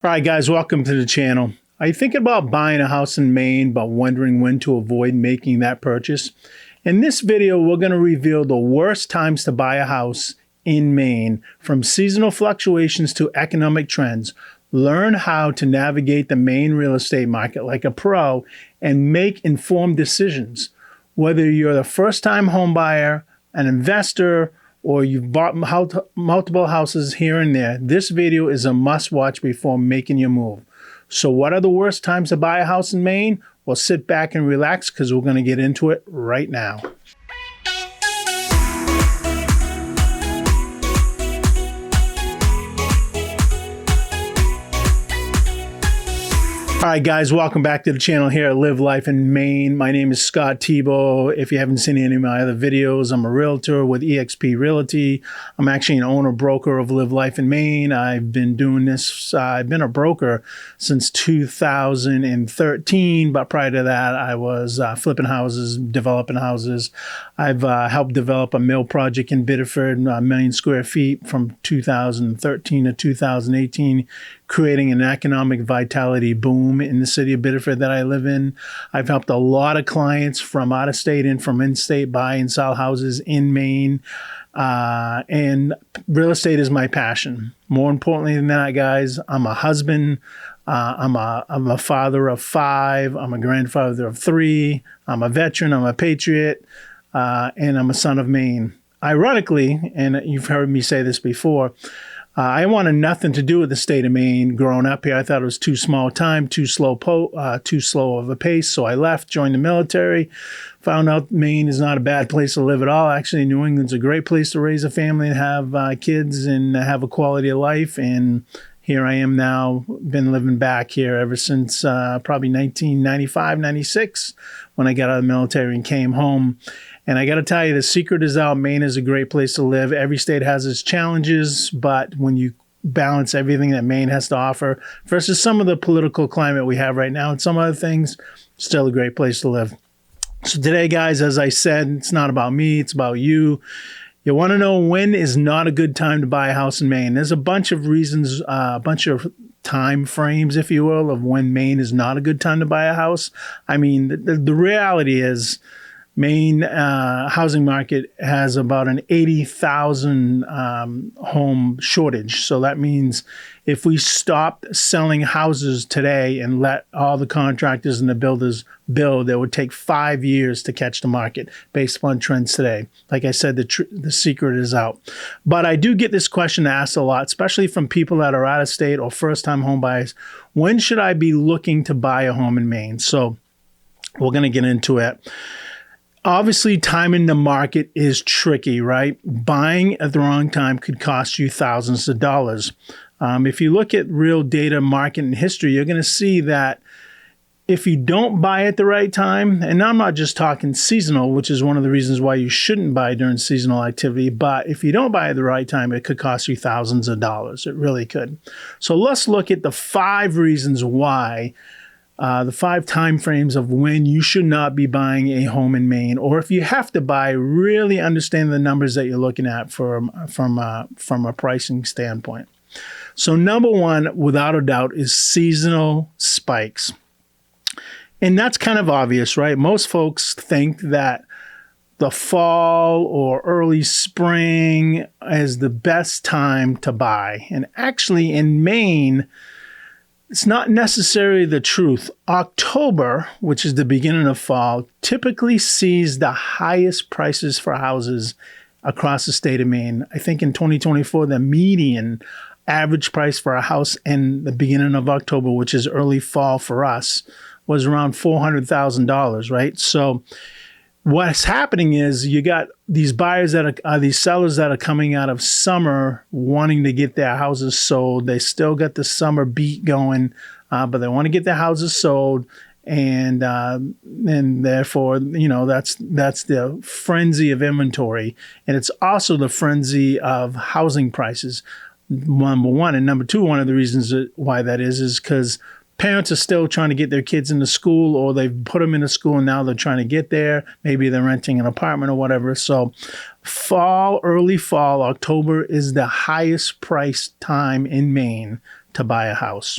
All right, guys, welcome to the channel. Are you thinking about buying a house in Maine, but wondering when to avoid making that purchase? In this video, we're going to reveal the worst times to buy a house in Maine, from seasonal fluctuations to economic trends. Learn how to navigate the Maine real estate market like a pro and make informed decisions. Whether you're the first-time home buyer, an investor, or you've bought multiple houses here and there, this video is a must-watch before making your move. So what are the worst times to buy a house in Maine? Well, sit back and relax because we're going to get into it right now. All right, guys, welcome back to the channel here at Live Life in Maine. My name is Scott Tebow. If you haven't seen any of my other videos, I'm a realtor with eXp Realty. I'm actually an owner-broker of Live Life in Maine. I've been doing this, I've been a broker since 2013, but prior to that, I was flipping houses, developing houses. I've helped develop a mill project in Biddeford, 1 million square feet from 2013 to 2018, creating an economic vitality boom in the city of Biddeford that I live in. I've helped a lot of clients from out of state and from in-state buy and sell houses in Maine. And real estate is my passion. More importantly than that, guys, I'm a husband. I'm a father of 5. I'm a grandfather of 3. I'm a veteran. I'm a patriot. And I'm a son of Maine. Ironically, and you've heard me say this before, I wanted nothing to do with the state of Maine. Growing up here, I thought it was too small time, too slow of a pace. So I left, joined the military, found out Maine is not a bad place to live at all. Actually, New England's a great place to raise a family and have kids and have a quality of life. And here I am now, been living back here ever since probably 1995, 96, when I got out of the military and came home. And I got to tell you, the secret is out. Maine is a great place to live. Every state has its challenges, but when you balance everything that Maine has to offer versus some of the political climate we have right now and some other things, still a great place to live. So today, guys, as I said, it's not about me, it's about you. You want to know when is not a good time to buy a house in Maine. There's a bunch of reasons, a bunch of time frames, if you will, of when Maine is not a good time to buy a house. I mean, the reality is, Maine housing market has about an 80,000 home shortage. So that means if we stopped selling houses today and let all the contractors and the builders build, it would take 5 years to catch the market based upon trends today. Like I said, the secret is out. But I do get this question asked a lot, especially from people that are out of state or first-time home buyers. When should I be looking to buy a home in Maine? So we're going to get into it. Obviously, timing the market is tricky, right? Buying at the wrong time could cost you thousands of dollars. If you look at real data, market, and history, you're going to see that if you don't buy at the right time, and I'm not just talking seasonal, which is one of the reasons why you shouldn't buy during seasonal activity, but if you don't buy at the right time, it could cost you thousands of dollars. It really could. So let's look at the 5 reasons why. The 5 time frames of when you should not be buying a home in Maine, or if you have to buy, really understand the numbers that you're looking at from a pricing standpoint. So number 1, without a doubt, is seasonal spikes. And that's kind of obvious, right? Most folks think that the fall or early spring is the best time to buy. And actually in Maine, it's not necessarily the truth. October, which is the beginning of fall, typically sees the highest prices for houses across the state of Maine. I think in 2024, the median average price for a house in the beginning of October, which is early fall for us, was around $400,000, right? So what's happening is you got these buyers that are these sellers that are coming out of summer wanting to get their houses sold. They still got the summer beat going, but they want to get their houses sold. And therefore, you know, that's the frenzy of inventory. And it's also the frenzy of housing prices, number 1. And number 2, one of the reasons why that is because parents are still trying to get their kids into school, or they've put them into school and now they're trying to get there. Maybe they're renting an apartment or whatever. So early fall, October is the highest priced time in Maine to buy a house.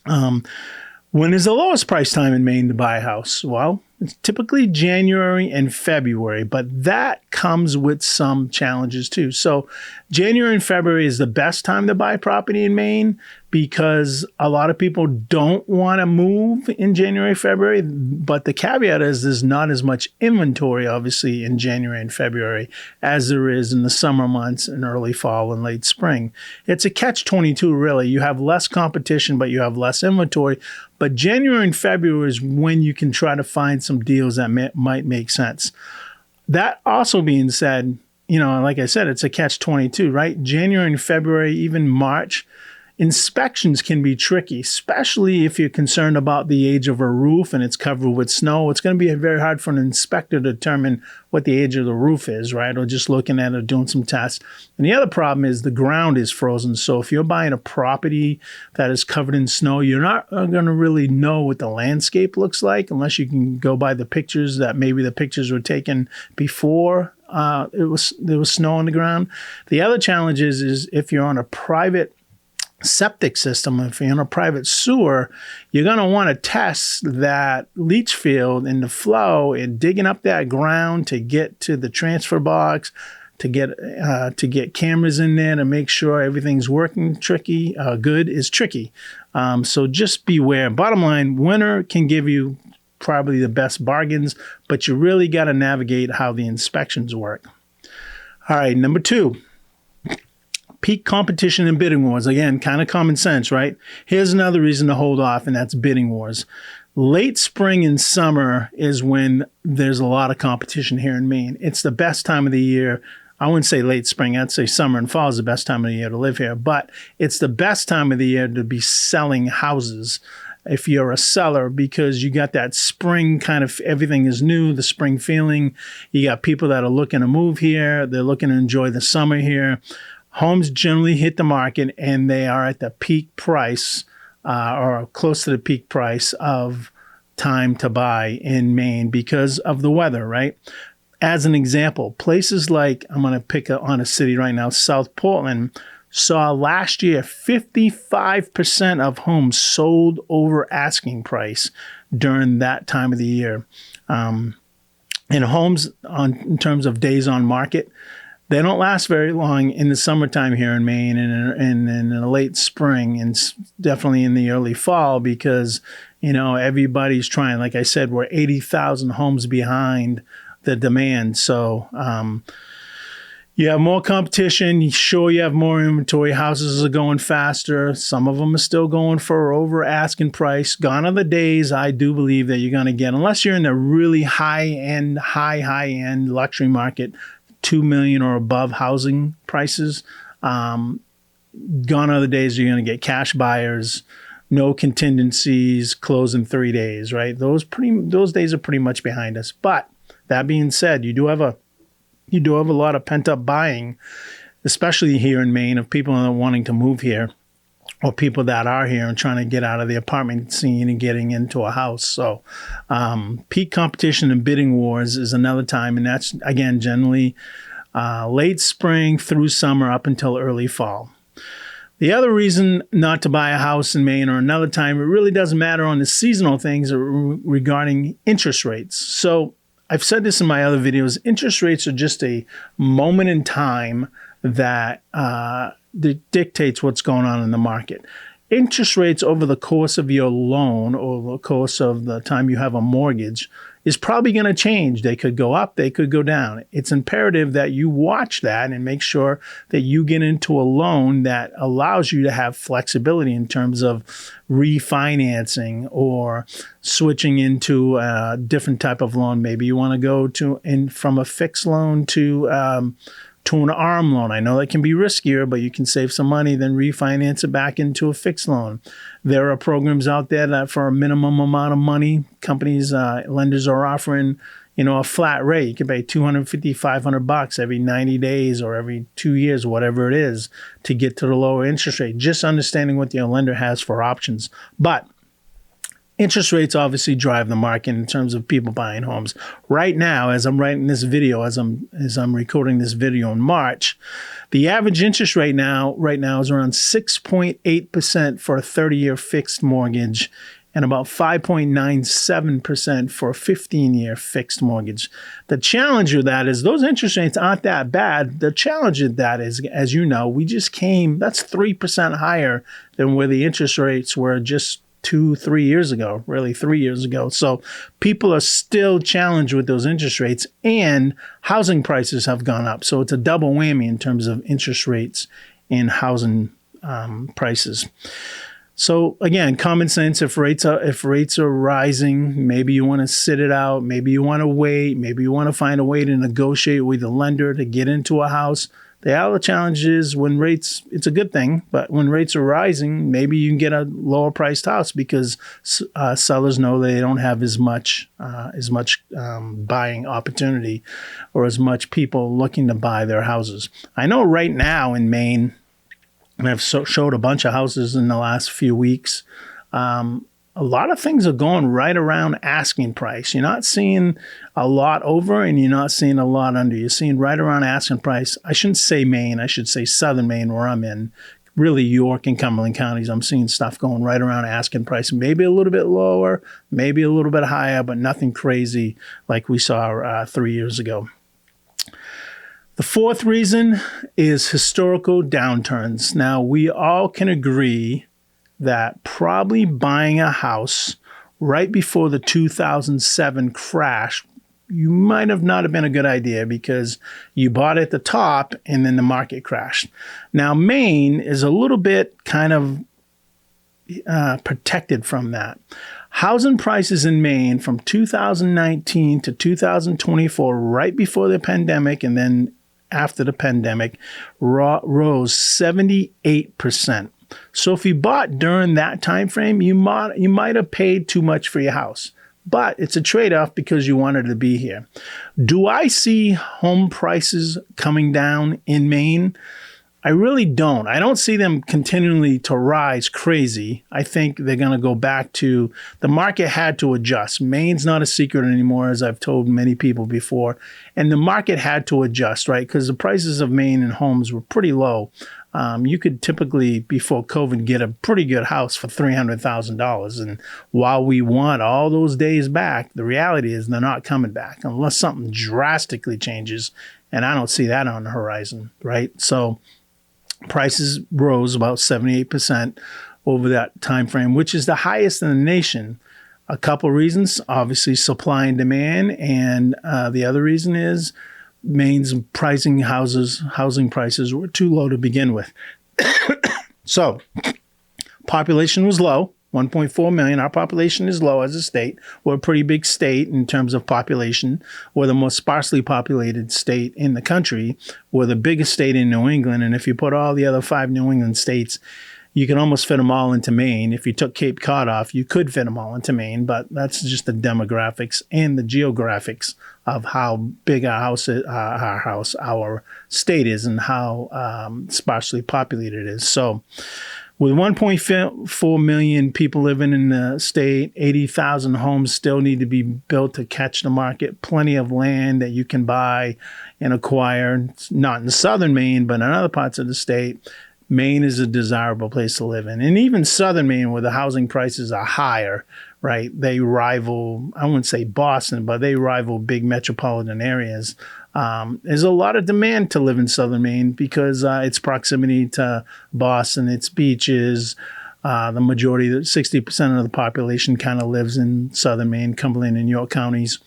When is the lowest price time in Maine to buy a house? Well, it's typically January and February, but that comes with some challenges too. So January and February is the best time to buy property in Maine because a lot of people don't want to move in January, February. But the caveat is there's not as much inventory, obviously, in January and February as there is in the summer months and early fall and late spring. It's a catch-22, really. You have less competition, but you have less inventory. But January and February is when you can try to find some deals that might make sense. That also being said, like I said, it's a catch-22, right? January and February, even March, inspections can be tricky, especially if you're concerned about the age of a roof and it's covered with snow. It's going to be very hard for an inspector to determine what the age of the roof is, right? Or just looking at it, doing some tests. And the other problem is the ground is frozen. So if you're buying a property that is covered in snow, you're not going to really know what the landscape looks like unless you can go by the pictures that maybe the pictures were taken before there was snow on the ground. The other challenge is if you're on a private septic system, if you're in a private sewer, you're going to want to test that leach field and the flow and digging up that ground to get to the transfer box, to get cameras in there to make sure everything's working good is tricky. So just beware. Bottom line, winter can give you probably the best bargains, but you really got to navigate how the inspections work. All right, number 2. Peak competition and bidding wars. Again, kind of common sense, right? Here's another reason to hold off, and that's bidding wars. Late spring and summer is when there's a lot of competition here in Maine. It's the best time of the year. I wouldn't say late spring. I'd say summer and fall is the best time of the year to live here. But it's the best time of the year to be selling houses if you're a seller, because you got that spring kind of, everything is new, the spring feeling. You got people that are looking to move here. They're looking to enjoy the summer here. Homes generally hit the market and they are at the peak price or close to the peak price of time to buy in Maine because of the weather, right? As an example, places like, I'm going to pick on a city right now, South Portland, saw last year 55% of homes sold over asking price during that time of the year. And homes in terms of days on market, they don't last very long in the summertime here in Maine and in the late spring and definitely in the early fall because, everybody's trying. Like I said, we're 80,000 homes behind the demand. So you have more competition. Sure, you have more inventory. Houses are going faster. Some of them are still going for over asking price. Gone are the days, I do believe, that you're going to get, unless you're in a really high-end luxury market, $2 million or above housing prices. Gone are the days you're going to get cash buyers, no contingencies, close in 3 days, right? Those days are pretty much behind us. But that being said, you do have a lot of pent up buying, especially here in Maine, of people that are wanting to move here or people that are here and trying to get out of the apartment scene and getting into a house. So peak competition and bidding wars is another time. And that's, again, generally late spring through summer up until early fall. The other reason not to buy a house in Maine or another time, it really doesn't matter on the seasonal things regarding interest rates. So I've said this in my other videos, interest rates are just a moment in time that dictates what's going on in the market. Interest rates over the course of your loan or the course of the time you have a mortgage is probably going to change. They could go up, they could go down. It's imperative that you watch that and make sure that you get into a loan that allows you to have flexibility in terms of refinancing or switching into a different type of loan. Maybe you want to go from a fixed loan to an ARM loan. I know that can be riskier, but you can save some money, then refinance it back into a fixed loan. There are programs out there that for a minimum amount of money, companies, lenders are offering, a flat rate. You can pay $250, $500 every 90 days or every 2 years, whatever it is, to get to the lower interest rate. Just understanding what your lender has for options. But Interest rates obviously drive the market in terms of people buying homes. Right now, as I'm writing this video, as I'm recording this video in March, the average interest rate now is around 6.8% for a 30-year fixed mortgage and about 5.97% for a 15-year fixed mortgage. The challenge with that is those interest rates aren't that bad. The challenge with that is, as you know, that's 3% higher than where the interest rates were just 2-3 years ago, really 3 years ago. So people are still challenged with those interest rates, and housing prices have gone up. So it's a double whammy in terms of interest rates and housing prices. So again, common sense, if rates are rising, maybe you want to sit it out, maybe you want to wait, maybe you want to find a way to negotiate with the lender to get into a house. The other challenge is it's a good thing, but when rates are rising, maybe you can get a lower priced house because sellers know they don't have as much buying opportunity or as much people looking to buy their houses. I know right now in Maine, and I've showed a bunch of houses in the last few weeks, a lot of things are going right around asking price. You're not seeing a lot over and you're not seeing a lot under. You're seeing right around asking price. I shouldn't say Maine. I should say Southern Maine, where I'm in. Really, York and Cumberland counties, I'm seeing stuff going right around asking price. Maybe a little bit lower, maybe a little bit higher, but nothing crazy like we saw 3 years ago. The fourth reason is historical downturns. Now, we all can agree that probably buying a house right before the 2007 crash, you might have not have been a good idea because you bought at the top and then the market crashed. Now, Maine is a little bit kind of protected from that. Housing prices in Maine from 2019 to 2024, right before the pandemic and then after the pandemic, rose 78%. So if you bought during that time frame, you might have paid too much for your house. But it's a trade-off because you wanted to be here. Do I see home prices coming down in Maine? I really don't. I don't see them continually to rise crazy. I think they're going to go back to, the market had to adjust. Maine's not a secret anymore, as I've told many people before. And the market had to adjust, right? Because the prices of Maine and homes were pretty low. You could typically, before COVID, get a pretty good house for $300,000. And while we want all those days back, the reality is they're not coming back unless something drastically changes. And I don't see that on the horizon, right? So prices rose about 78% over that time frame, which is the highest in the nation. A couple reasons, obviously supply and demand, and the other reason is Maine's housing prices were too low to begin with. So population was low, 1.4 million. Our population is low as a state. We're a pretty big state in terms of population. We're the most sparsely populated state in the country. We're the biggest state in New England. And if you put all the other 5 New England states, you can almost fit them all into Maine. If you took Cape Cod off, you could fit them all into Maine, but that's just the demographics and the geographics of how big our state is and how sparsely populated it is. So with 1.4 million people living in the state, 80,000 homes still need to be built to catch the market. Plenty of land that you can buy and acquire, not in southern Maine, but in other parts of the state. Maine is a desirable place to live in. And even southern Maine, where the housing prices are higher, right? They rival, I wouldn't say Boston, but they rival big metropolitan areas. There's a lot of demand to live in southern Maine because its proximity to Boston, its beaches. The majority, 60% of the population kind of lives in southern Maine, Cumberland and York counties.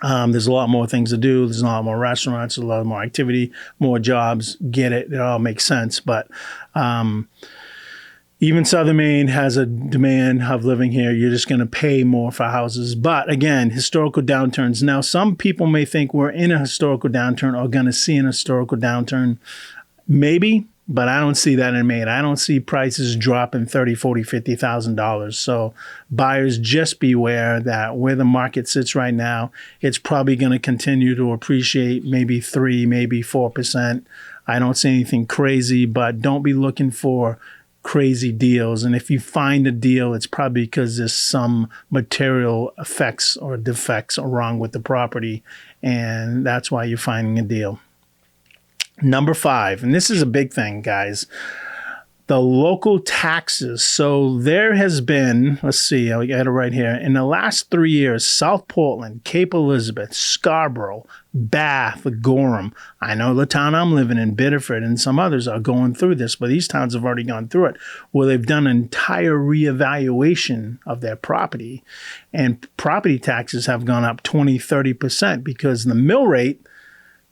There's a lot more things to do. There's a lot more restaurants, a lot more activity, more jobs. Get it. It all makes sense. But even southern Maine has a demand of living here. You're just going to pay more for houses. But again, historical downturns. Now, some people may think we're in a historical downturn or going to see an historical downturn. Maybe. But I don't see that in Maine. I don't see prices dropping $30,000, $40,000, $50,000. So buyers, just beware that where the market sits right now, it's probably going to continue to appreciate maybe 3%, maybe 4%. I don't see anything crazy, but don't be looking for crazy deals. And if you find a deal, it's probably because there's some material effects or defects wrong with the property. And that's why you're finding a deal. Number 5, and this is a big thing, guys, the local taxes. So there has been, let's see, I got it right here. In the last 3 years, South Portland, Cape Elizabeth, Scarborough, Bath, Gorham. I know the town I'm living in, Biddeford, and some others are going through this, but these towns have already gone through it, where they've done an entire reevaluation of their property. And property taxes have gone up 20, 30% because the mill rate,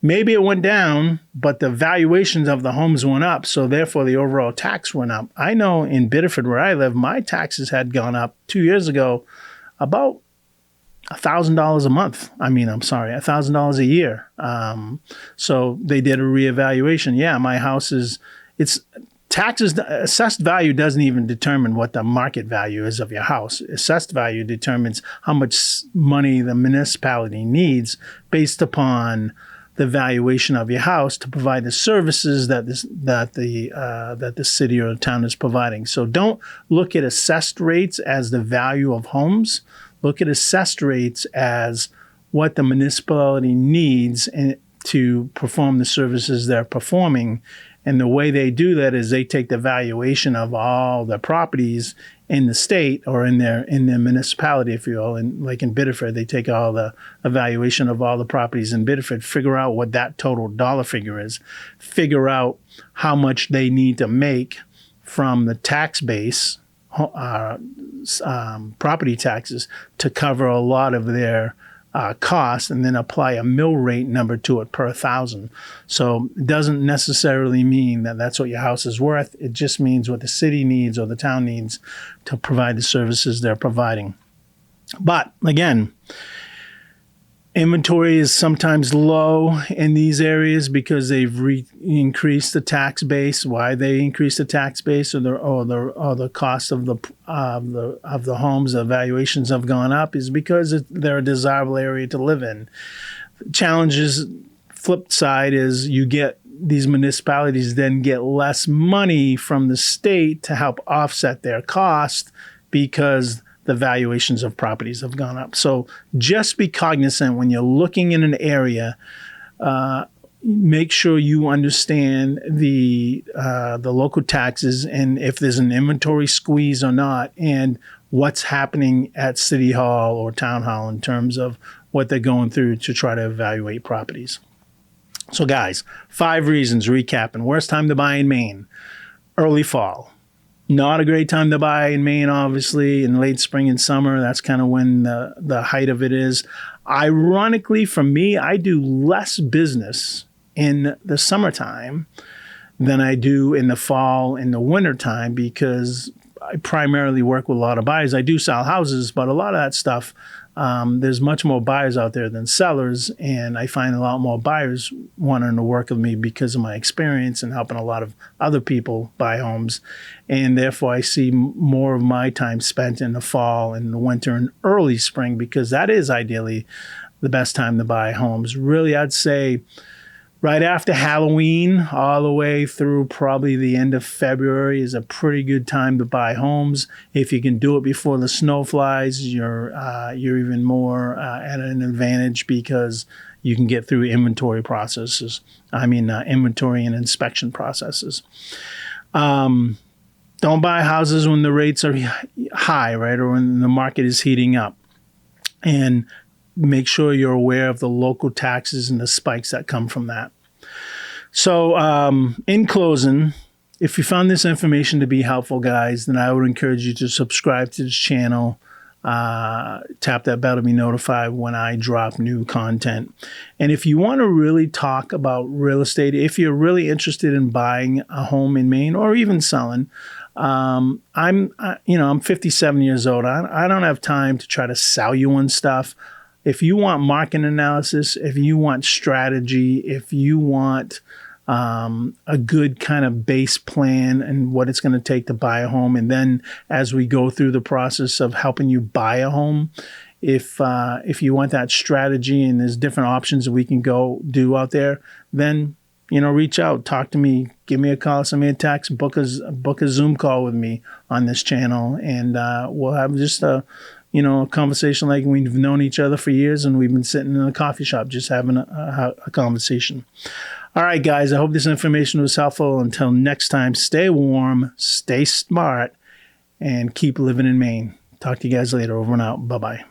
maybe it went down, but the valuations of the homes went up. So therefore, the overall tax went up. I know in Biddeford, where I live, my taxes had gone up 2 years ago about $1,000 a month. $1,000 a year. So they did a reevaluation. Yeah, my house taxes, assessed value doesn't even determine what the market value is of your house. Assessed value determines how much money the municipality needs based upon the valuation of your house to provide the services that the city or the town is providing. So don't look at assessed rates as the value of homes. Look at assessed rates as what the municipality needs to perform the services they're performing. And the way they do that is they take the valuation of all the properties in the state or in their municipality, if you will. And like in Biddeford, they take all the evaluation of all the properties in Biddeford, figure out what that total dollar figure is, figure out how much they need to make from the tax base, property taxes, to cover a lot of their cost, and then apply a mill rate number to it per 1,000. So it doesn't necessarily mean that that's what your house is worth. It just means what the city needs or the town needs to provide the services they're providing. But again, inventory is sometimes low in these areas because they've increased the tax base. Why they increase the tax base or the cost of the homes, the valuations have gone up, is because they're a desirable area to live in. Challenges, flip side, is you get these municipalities then get less money from the state to help offset their cost because the valuations of properties have gone up. So just be cognizant when you're looking in an area. Make sure you understand the local taxes and if there's an inventory squeeze or not, and what's happening at City Hall or Town Hall in terms of what they're going through to try to evaluate properties. So guys, 5 reasons, recapping. Worst time to buy in Maine: early fall. Not a great time to buy in Maine, obviously, in late spring and summer. That's kind of when the height of it is. Ironically, for me, I do less business in the summertime than I do in the fall and the wintertime because I primarily work with a lot of buyers. I do sell houses, but a lot of that stuff, there's much more buyers out there than sellers, and I find a lot more buyers wanting to work with me because of my experience and helping a lot of other people buy homes, and therefore I see more of my time spent in the fall and the winter and early spring because that is ideally the best time to buy homes. Really, I'd say right after Halloween, all the way through probably the end of February is a pretty good time to buy homes. If you can do it before the snow flies, you're even more at an advantage because you can get through inventory processes. Inventory and inspection processes. Don't buy houses when the rates are high, right, or when the market is heating up. And make sure you're aware of the local taxes and the spikes that come from that. So in closing, if you found this information to be helpful, guys, then I would encourage you to subscribe to this channel. Tap that bell to be notified when I drop new content. And if you want to really talk about real estate, if you're really interested in buying a home in Maine or even selling, I'm 57 years old. I don't have time to try to sell you on stuff. If you want market analysis, if you want strategy, if you want a good kind of base plan and what it's going to take to buy a home, and then as we go through the process of helping you buy a home, if you want that strategy and there's different options that we can go do out there, then reach out, talk to me, give me a call, send me a text, book a Zoom call with me on this channel, and we'll have just a conversation like we've known each other for years, and we've been sitting in a coffee shop just having a conversation. All right, guys, I hope this information was helpful. Until next time, stay warm, stay smart, and keep living in Maine. Talk to you guys later. Over and out. Bye-bye.